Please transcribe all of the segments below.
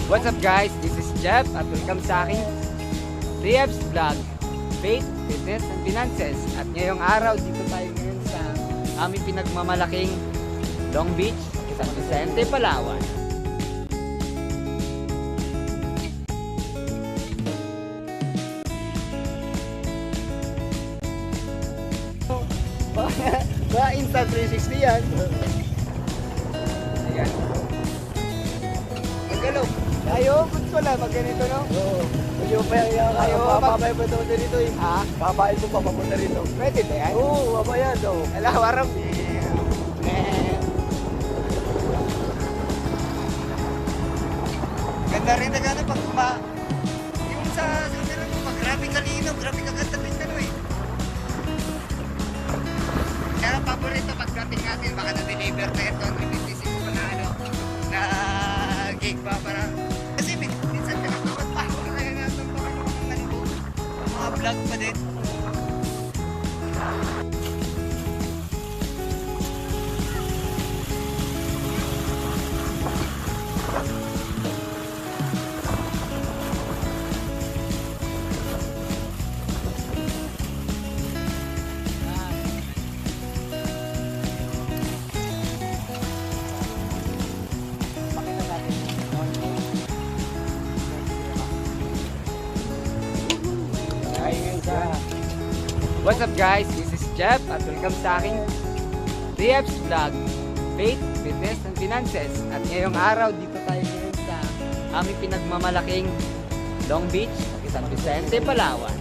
What's up guys? This is Jeff at welcome sa aking Rieb's Vlog, Faith, Fitness and Finances. At ngayong araw dito tayo ngayon sa aming pinagmamalaking Long Beach, San Vicente, Palawan. Ba Insta 360 yan. Ayan. Magalaw. Ayaw, gusto lang magganito, no? Oo. Ayaw pa yan. Ayaw pa. Babay pa ito dito eh. Ha? Babay ko pa papunta rito. Pwede ba yan? Oo, babay yan daw. Alam, warap. Ganda rin na gano'n pag yung sa meron mo, grabe kalino, grabe kaganda rin eh. Kaya paborito pagdating natin, baka na-deliver na ito, 356 pa na na gig pa parang. Kasi minsan tinatawad pa, kaya natin pa mga vlog pa din. What's up guys? This is Jeff at welcome sa aking Rieb's Vlog, Faith, Fitness and Finances. At ngayong araw dito tayo ngayon sa aming pinagmamalaking Long Beach, San Vicente, Palawan.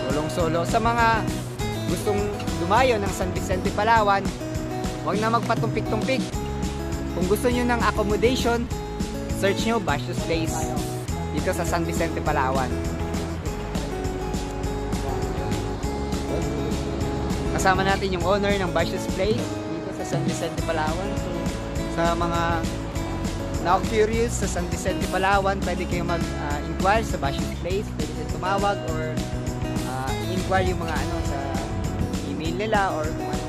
Solong-solo sa mga gustong lumayo ng San Vicente, Palawan, huwag na magpatumpik-tumpik. Kung gusto nyo ng accommodation, search nyo Bashos Place dito sa San Vicente, Palawan. Kasama natin yung owner ng Bashos Place dito sa San Vicente, Palawan. So, sa mga na-curious sa San Vicente, Palawan, pwede kayong mag-inquire sa Bashos Place. Pwede kayong tumawag or i-inquire yung mga sa email nila or kung ano.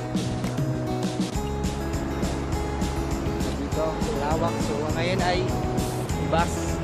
So, dito, lawak. So, ngayon ay bus